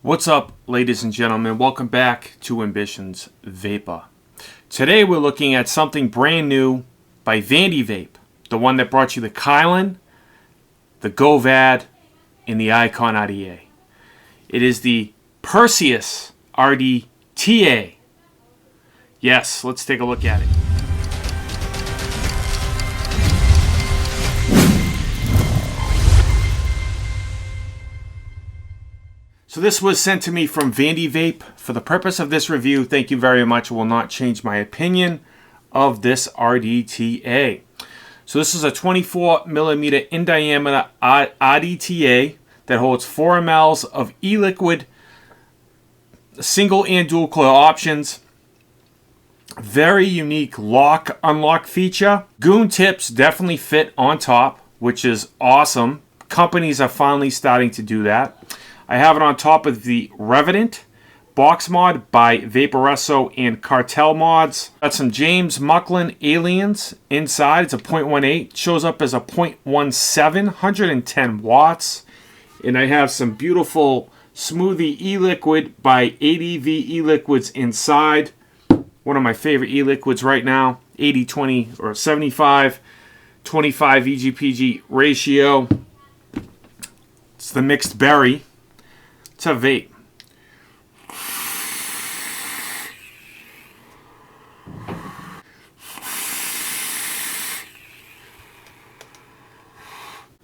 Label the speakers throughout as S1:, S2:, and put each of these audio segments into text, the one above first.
S1: What's up, ladies and gentlemen? Welcome back to AmbitionZ VapeR. Today we're looking at something brand new by VandyVape, the one that brought you the Kylan, the GoVad, and the Icon RDTA. It is the Perseus RDTA. Yes, let's take a look at it. So this was sent to me from VandyVape. For the purpose of this review, thank you very much. It will not change my opinion of this RDTA. So this is a 24 millimeter in diameter RDTA that holds 4 mLs of e-liquid, single and dual coil options. Very unique lock-unlock feature. Goon tips definitely fit on top, which is awesome. Companies are finally starting to do that. I have it on top of the Revenant box mod by VapeR and Cartel mods. Got some James Mucklin Aliens inside. It's a 0.18. Shows up as a 0.17, 110 watts. And I have some beautiful Smoothie e-liquid by ADV e-liquids inside. One of my favorite e-liquids right now. 80-20 or 75-25 EGPG ratio. It's the mixed berry. It's a vape.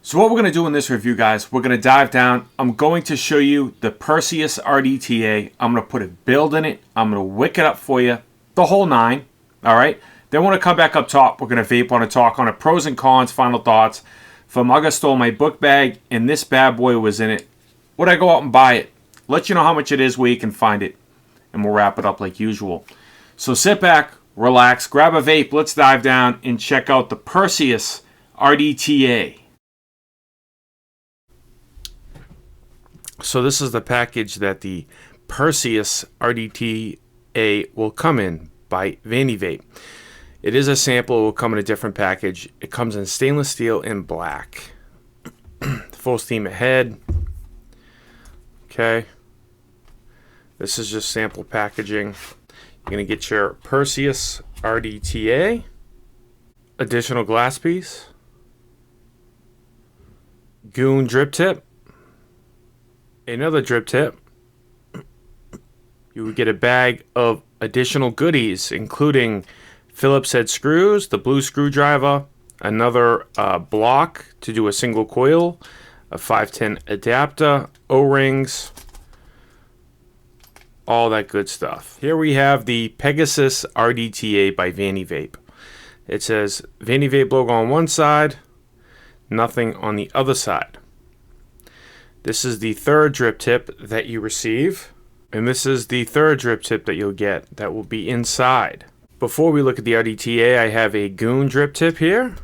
S1: So what we're going to do in this review, guys, we're going to dive down. I'm going to show you the Perseus RDTA. I'm going to put a build in it. I'm going to wick it up for you. The whole 9. All right. Then when I come back up top, we're going to vape on it, talk on it. Pros and cons, final thoughts. From Mugga stole my book bag, and this bad boy was in it. Would I go out and buy it? Let you know how much it is, where you can find it. And we'll wrap it up like usual. So sit back, relax, grab a vape. Let's dive down and check out the Perseus RDTA. So this is the package that the Perseus RDTA will come in by VandyVape. It is a sample. It will come in a different package. It comes in stainless steel and black. Full steam ahead. Okay. This is just sample packaging. You're going to get your Perseus RDTA. Additional glass piece. Goon drip tip. Another drip tip. You would get a bag of additional goodies, including Phillips head screws, the blue screwdriver, another block to do a single coil, a 510 adapter, O-rings, all that good stuff. Here we have the Perseus RDTA by VandyVape. It says VandyVape logo on one side, nothing on the other side. This is the third drip tip that you receive, and this is the third drip tip that you'll get that will be inside. Before we look at the RDTA, I have a Goon drip tip here,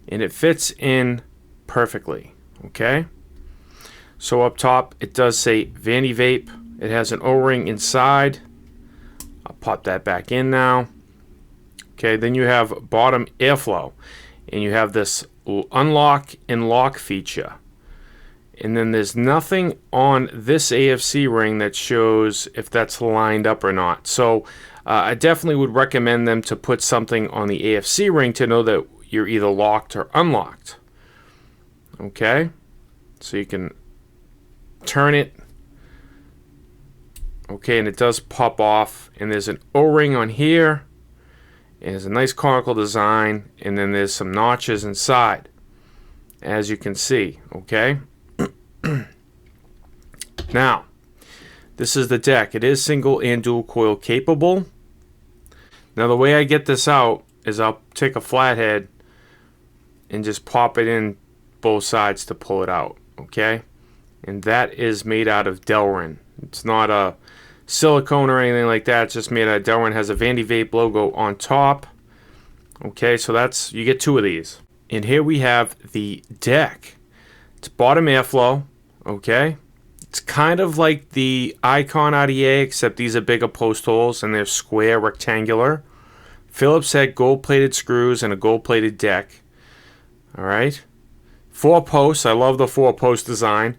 S1: and it fits in perfectly. Okay? So up top, it does say VandyVape. It has an O-ring inside. I'll pop that back in now. Okay, then you have bottom airflow, and you have this unlock and lock feature. And then there's nothing on this AFC ring that shows if that's lined up or not. So I definitely would recommend them to put something on the AFC ring to know that you're either locked or unlocked. Okay, so you can turn it. Okay, and it does pop off, and there's an O-ring on here, and there's a nice conical design, and then there's some notches inside, as you can see. Okay. Now, this is the deck. It is single and dual coil capable. Now, the way I get this out is I'll take a flathead and just pop it in both sides to pull it out. Okay, and that is made out of Delrin. It's not a silicone or anything like that. It's just made out of Delrin. It has a VandyVape logo on top. Okay, so that's, you get 2 of these. And here we have the deck. It's bottom airflow. Okay, it's kind of like the Icon RDTA, except these are bigger post holes and they're square, rectangular. Phillips head gold-plated screws and a gold-plated deck. All right, 4 posts. I love the 4-post design.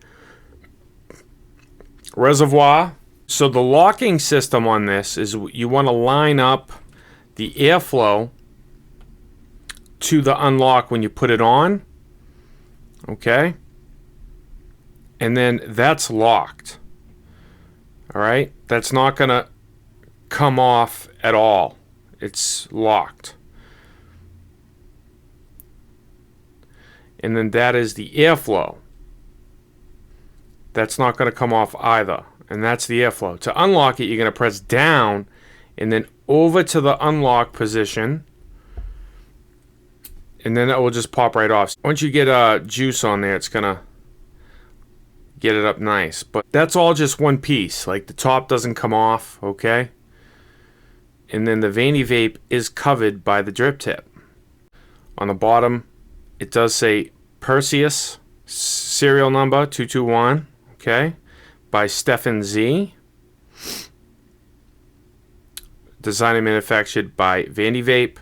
S1: reservoir. So the locking system on this is you want to line up the airflow to the unlock when you put it on. Okay? And then that's locked. All right? That's not going to come off at all. It's locked. And then that is the airflow. That's not going to come off either. And that's the airflow. To unlock it, you're going to press down and then over to the unlock position. And then it will just pop right off. Once you get juice on there, it's going to get it up nice. But that's all just one piece. Like the top doesn't come off, okay? And then the VandyVape is covered by the drip tip. On the bottom, it does say Perseus, serial number 221, okay? By AmbitionZ. Designed and manufactured by VandyVape.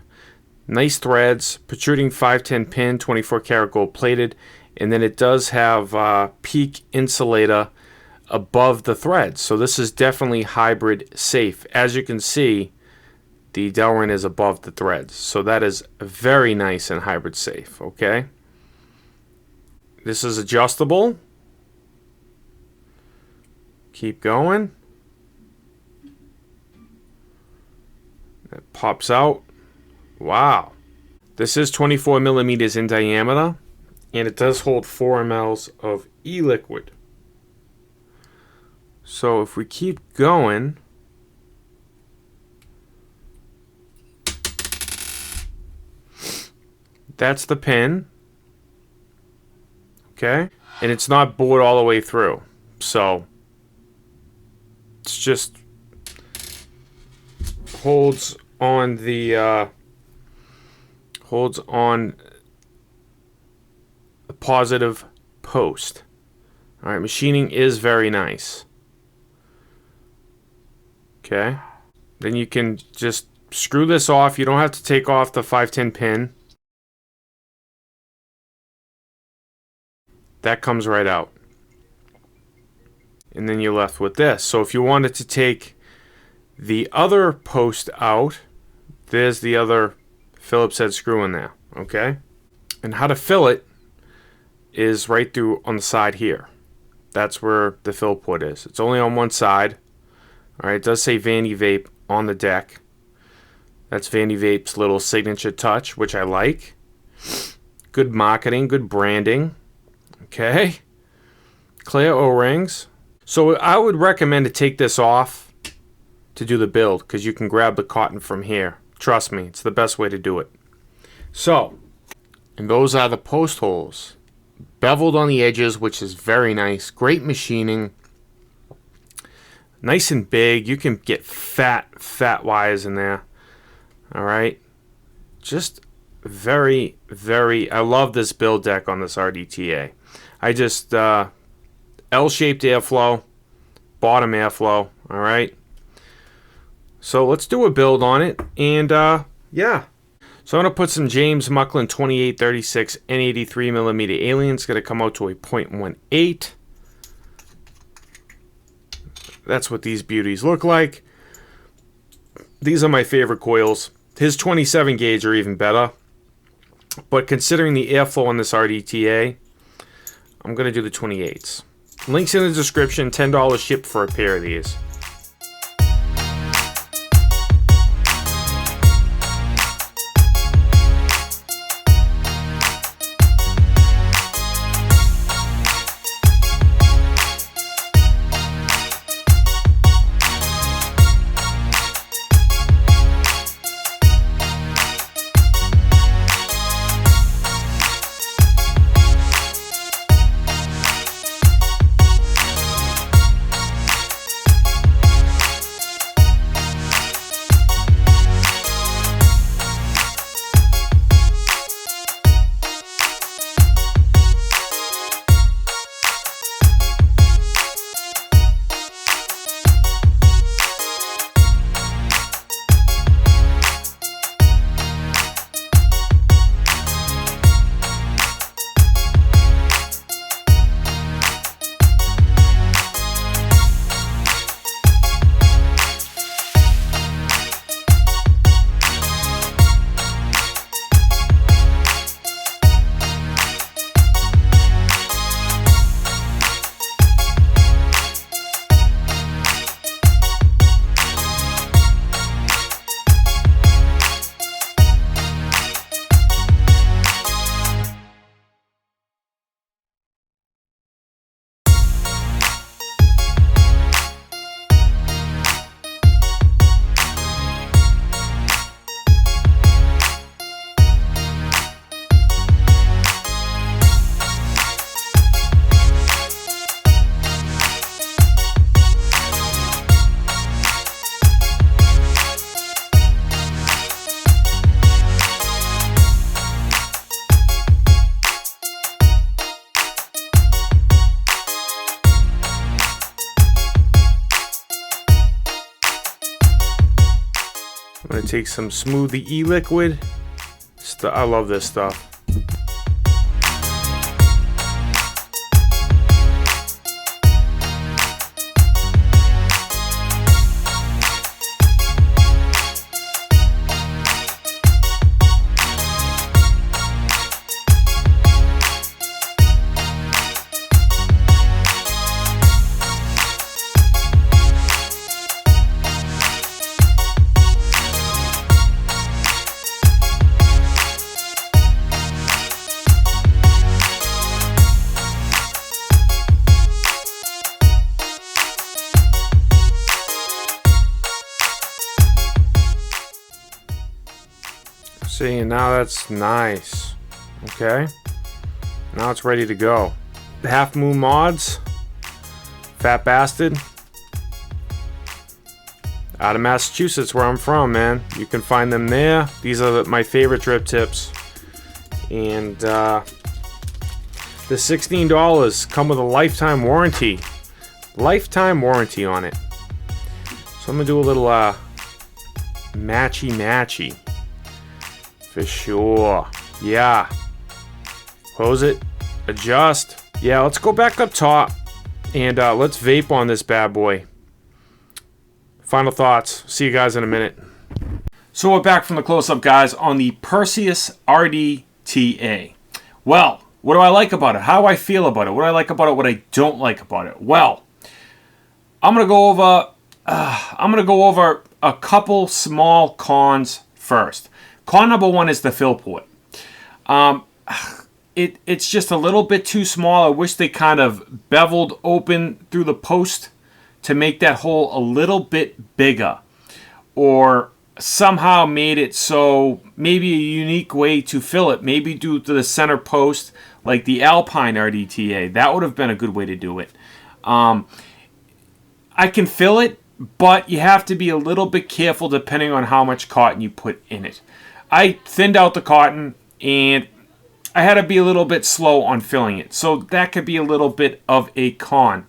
S1: Nice threads, protruding 510 pin, 24 karat gold plated, and then it does have peak insulator above the threads. So this is definitely hybrid safe. As you can see, the Delrin is above the threads. So that is very nice and hybrid safe, okay? This is adjustable. Keep going. It pops out. Wow. This is 24 millimeters in diameter, and it does hold 4 mLs of e-liquid. So if we keep going, that's the pin. Okay? And it's not bored all the way through. So it's just holds on the positive post. All right, machining is very nice. Okay, then you can just screw this off. You don't have to take off the 510 pin. That comes right out. And then you're left with this. So if you wanted to take the other post out, there's the other Phillips head screw in there, okay? And how to fill it is right through on the side here. That's where the fill port is. It's only on one side. All right, it does say VandyVape on the deck. That's VandyVape's little signature touch, which I like. Good marketing, good branding. Okay. Clear O-rings. So I would recommend to take this off to do the build, because you can grab the cotton from here. Trust me, it's the best way to do it. So, and those are the post holes. Beveled on the edges, which is very nice. Great machining. Nice and big. You can get fat wires in there. All right. Just very, very, I love this build deck on this RDTA. I just, L-shaped airflow, bottom airflow, all right? So let's do a build on it, and yeah. So I'm going to put some James Mucklin 2836 N83 millimeter Alien. It's going to come out to a 0.18. That's what these beauties look like. These are my favorite coils. His 27 gauge are even better. But considering the airflow on this RDTA, I'm going to do the 28s. Links in the description, $10 shipped for a pair of these. I'm going to take some Smoothie e-liquid. I love this stuff. See, and now that's nice. Okay, now it's ready to go. The Half Moon Mods, Fat Bastard, out of Massachusetts, where I'm from, man. You can find them there. These are my favorite drip tips, and the $16 come with a lifetime warranty. Lifetime warranty on it. So I'm gonna do a little matchy. For sure. Yeah. Close it. Adjust. Yeah, let's go back up top. And let's vape on this bad boy. Final thoughts. See you guys in a minute. So we're back from the close-up, guys, on the Perseus RDTA. Well, what do I like about it? How do I feel about it? What do I like about it? What I don't like about it? Well, I'm gonna go over a couple small cons first. Con number one is the fill port. It's just a little bit too small. I wish they kind of beveled open through the post to make that hole a little bit bigger, or somehow made it so maybe a unique way to fill it. Maybe due to the center post like the Alpine RDTA. That would have been a good way to do it. I can fill it, but you have to be a little bit careful depending on how much cotton you put in it. I thinned out the cotton, and I had to be a little bit slow on filling it. So that could be a little bit of a con.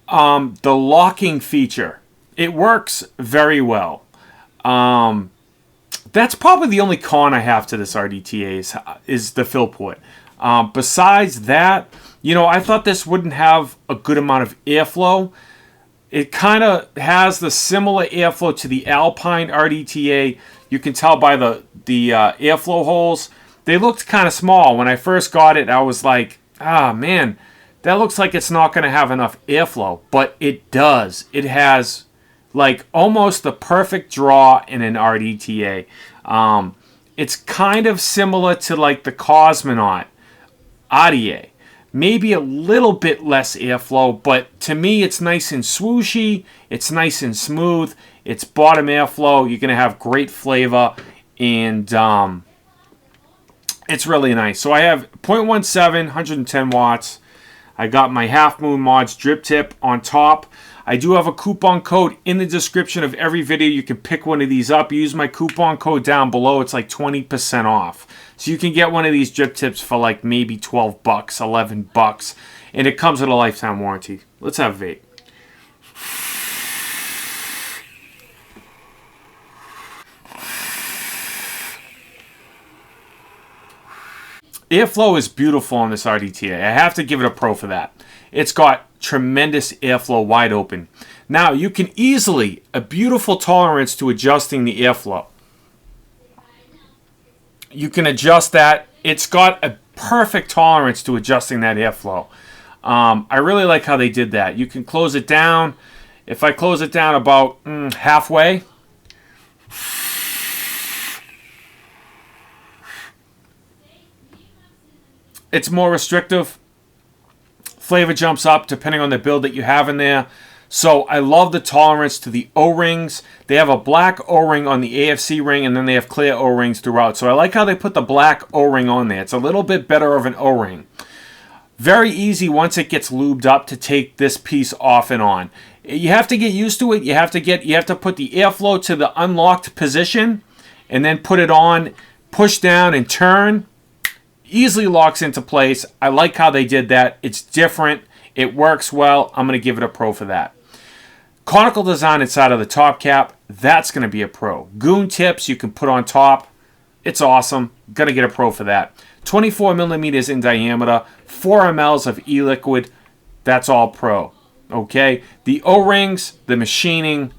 S1: The locking feature. It works very well. That's probably the only con I have to this RDTA is the fill port. Besides that, you know, I thought this wouldn't have a good amount of airflow. It kind of has the similar airflow to the Alpine RDTA. You can tell by the airflow holes. They looked kind of small. When I first got it, I was like, ah, man, that looks like it's not going to have enough airflow. But it does. It has like almost the perfect draw in an RDTA. It's kind of similar to like the Cosmonaut RDTA. Maybe a little bit less airflow, but to me it's nice and swooshy. It's nice and smooth. It's bottom airflow. You're going to have great flavor, and it's really nice. So I have 0.17, 110 watts. I got my Half Moon Mods drip tip on top. I do have a coupon code in the description of every video. You can pick one of these up. Use my coupon code down below. It's like 20% off. So you can get one of these drip tips for like maybe 12 bucks, 11 bucks. And it comes with a lifetime warranty. Let's have a vape. Airflow is beautiful on this RDTA. I have to give it a pro for that. It's got tremendous airflow wide open. Now, you can easily, a beautiful tolerance to adjusting the airflow. You can adjust that. It's got a perfect tolerance to adjusting that airflow. I really like how they did that. You can close it down. If I close it down about halfway, it's more restrictive. Flavor jumps up depending on the build that you have in there. So I love the tolerance to the O-rings. They have a black O-ring on the AFC ring, and then they have clear O-rings throughout. So I like how they put the black O-ring on there. It's a little bit better of an O-ring. Very easy once it gets lubed up to take this piece off and on. You have to get used to it. You have to put the airflow to the unlocked position, and then put it on, push down, and turn. Easily locks into place. I like how they did that. It's different. It works well. I'm going to give it a pro for that. Conical design inside of the top cap, that's going to be a pro. Goon tips you can put on top. It's awesome. Going to get a pro for that. 24 millimeters in diameter, 4 mLs of e-liquid. That's all pro. Okay? The O-rings, the machining,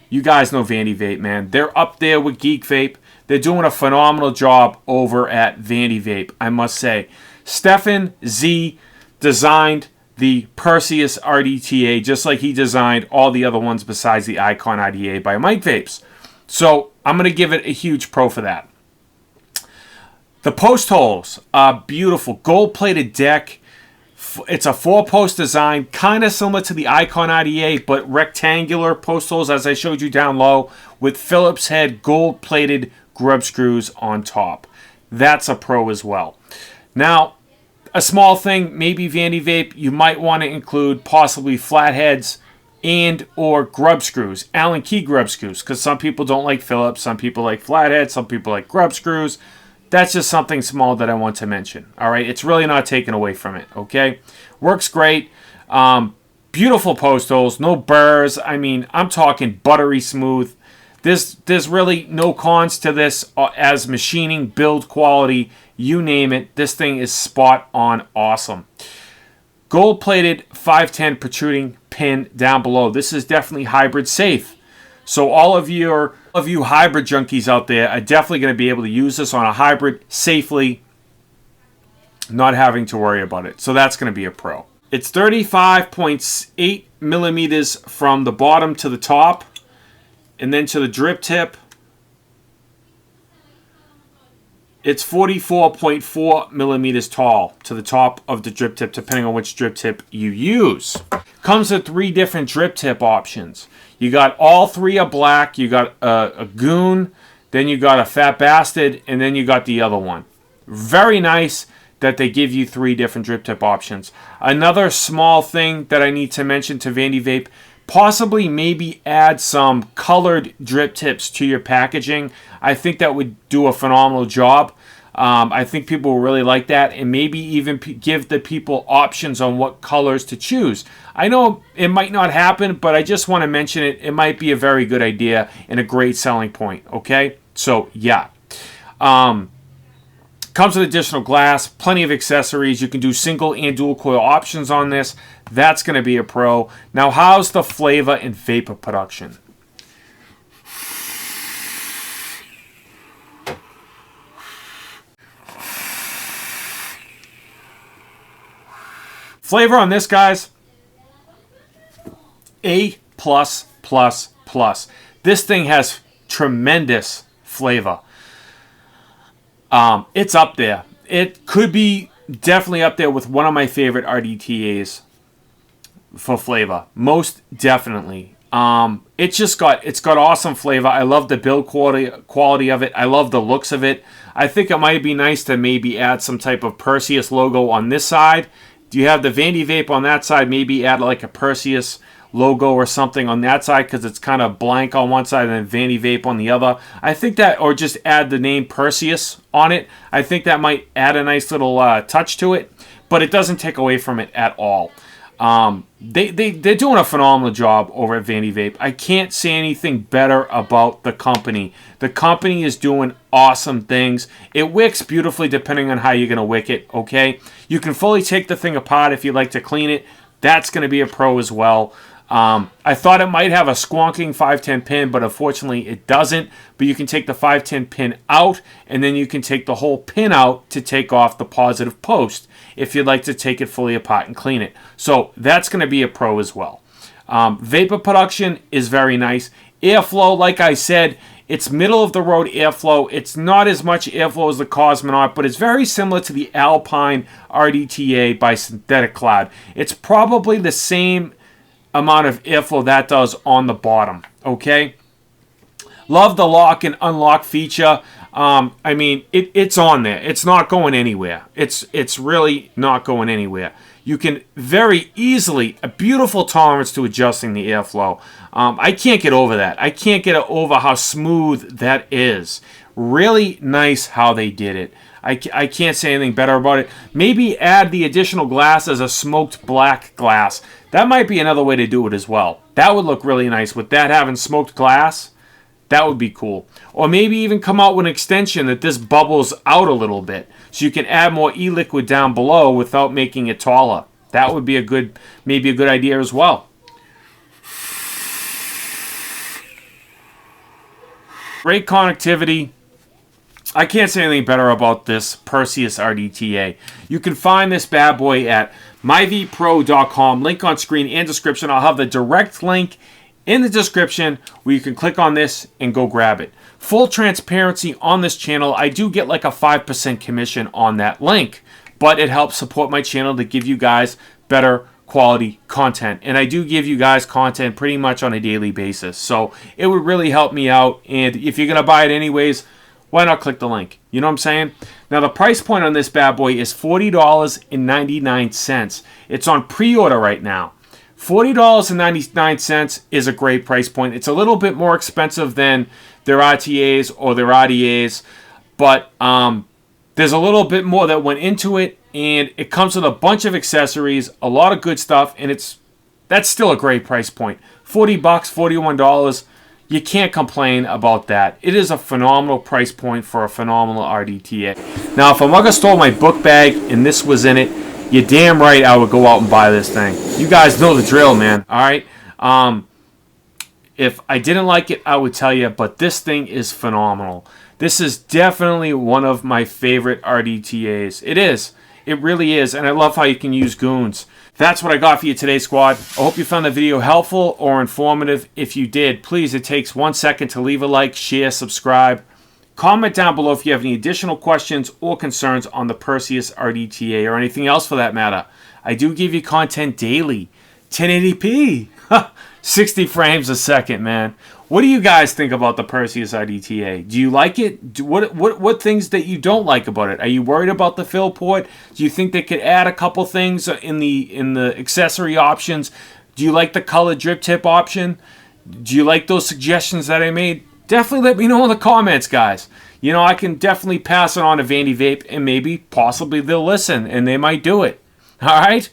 S1: you guys know VandyVape, man. They're up there with Geek Vape. They're doing a phenomenal job over at VandyVape, I must say. Stefan Z designed the Perseus RDTA, just like he designed all the other ones besides the Icon IDA by Mike Vapes. So I'm going to give it a huge pro for that. The post holes are beautiful. Gold-plated deck. It's a 4-post design, kind of similar to the Icon IDA, but rectangular post holes, as I showed you down low, with Phillips head gold-plated grub screws on top. That's a pro as well. Now, a small thing, maybe VandyVape, you might want to include possibly flatheads and or grub screws, Allen key grub screws, because some people don't like Phillips, some people like flatheads, some people like grub screws. That's just something small that I want to mention. All right, it's really not taken away from it. Okay, works great. Beautiful post holes, no burrs. I mean, I'm talking buttery smooth. There's really no cons to this as machining, build quality, you name it. This thing is spot on awesome. Gold-plated 510 protruding pin down below. This is definitely hybrid safe. So all of you hybrid junkies out there are definitely going to be able to use this on a hybrid safely, not having to worry about it. So that's going to be a pro. It's 35.8 millimeters from the bottom to the top, and then to the drip tip, it's 44.4 millimeters tall to the top of the drip tip, depending on which drip tip you use. Comes with 3 different drip tip options. You got all 3 are black. You got a goon, then you got a fat bastard, and then you got the other one. Very nice that they give you 3 different drip tip options. Another small thing that I need to mention to VandyVape, possibly maybe add some colored drip tips to your packaging. I think that would do a phenomenal job. I think people will really like that, and maybe even give the people options on what colors to choose. I know it might not happen, but I just want to mention it. It might be a very good idea and a great selling point, okay? So, yeah. Comes with additional glass, plenty of accessories. You can do single and dual coil options on this. That's going to be a pro. Now, how's the flavor and vapor production? Flavor on this, guys, A++++. This thing has tremendous flavor. It's up there. It could be definitely up there with one of my favorite RDTAs for flavor. Most definitely. It's got awesome flavor. I love the build quality of it. I love the looks of it. I think it might be nice to maybe add some type of Perseus logo on this side. Do you have the VandyVape on that side? Maybe add like a Perseus logo or something on that side, because it's kind of blank on one side and then VandyVape on the other. I think that, or just add the name Perseus on it. I think that might add a nice little touch to it, but it doesn't take away from it at all. They're doing a phenomenal job over at VandyVape. I can't say anything better about the company. The company is doing awesome things. It wicks beautifully depending on how you're going to wick it, okay? You can fully take the thing apart if you'd like to clean it. That's going to be a pro as well. I thought it might have a squonking 510 pin, but unfortunately it doesn't. But you can take the 510 pin out, and then you can take the whole pin out to take off the positive post if you'd like to take it fully apart and clean it. So that's going to be a pro as well. Vapor production is very nice. Airflow, like I said, it's middle of the road airflow. It's not as much airflow as the Cosmonaut, but it's very similar to the Alpine RDTA by Synthetic Cloud. It's probably the same amount of airflow that does on the bottom, okay? Love the lock and unlock feature. I mean, it's on there. It's not going anywhere. It's really not going anywhere. You can very easily, a beautiful tolerance to adjusting the airflow. I can't get over that. I can't get over how smooth that is. Really nice how they did it. I can't say anything better about it. Maybe add the additional glass as a smoked black glass. That might be another way to do it as well. That would look really nice with that having smoked glass. That would be cool. Or maybe even come out with an extension that this bubbles out a little bit, so you can add more e-liquid down below without making it taller. That would be maybe a good idea as well. Great connectivity. I can't say anything better about this Perseus RDTA. You can find this bad boy at myvapepro.com. Link on screen and description. I'll have the direct link in the description where you can click on this and go grab it. Full transparency on this channel. I do get like a 5% commission on that link, but it helps support my channel to give you guys better quality content. And I do give you guys content pretty much on a daily basis. So it would really help me out. And if you're going to buy it anyways, why not click the link? You know what I'm saying? Now, the price point on this bad boy is $40.99. It's on pre-order right now. $40.99 is a great price point. It's a little bit more expensive than their RTAs or their RDAs, but there's a little bit more that went into it, and it comes with a bunch of accessories, a lot of good stuff, and that's still a great price point. $40, $41. You can't complain about that. It is a phenomenal price point for a phenomenal RDTA. Now, if a mugger stole my book bag and this was in it, you're damn right I would go out and buy this thing. You guys know the drill, man. All right? If I didn't like it, I would tell you, but this thing is phenomenal. This is definitely one of my favorite RDTAs. It is. It really is, and I love how you can use goons. That's what I got for you today, squad. I hope you found the video helpful or informative. If you did, please, it takes 1 second to leave a like, share, subscribe. Comment down below if you have any additional questions or concerns on the Perseus RDTA or anything else for that matter. I do give you content daily. 1080p. 60 frames a second, man. What do you guys think about the Perseus RDTA? Do you like it? What things that you don't like about it? Are you worried about the fill port? Do you think they could add a couple things in the accessory options? Do you like the color drip tip option? Do you like those suggestions that I made? Definitely let me know in the comments, guys. You know, I can definitely pass it on to VandyVape, and maybe, possibly, they'll listen, and they might do it. All right?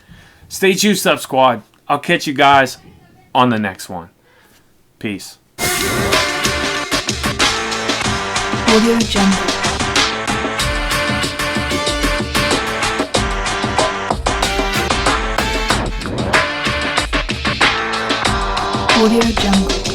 S1: Stay juiced up, squad. I'll catch you guys on the next one. Peace.
S2: Audio Jungle. Audio Jungle.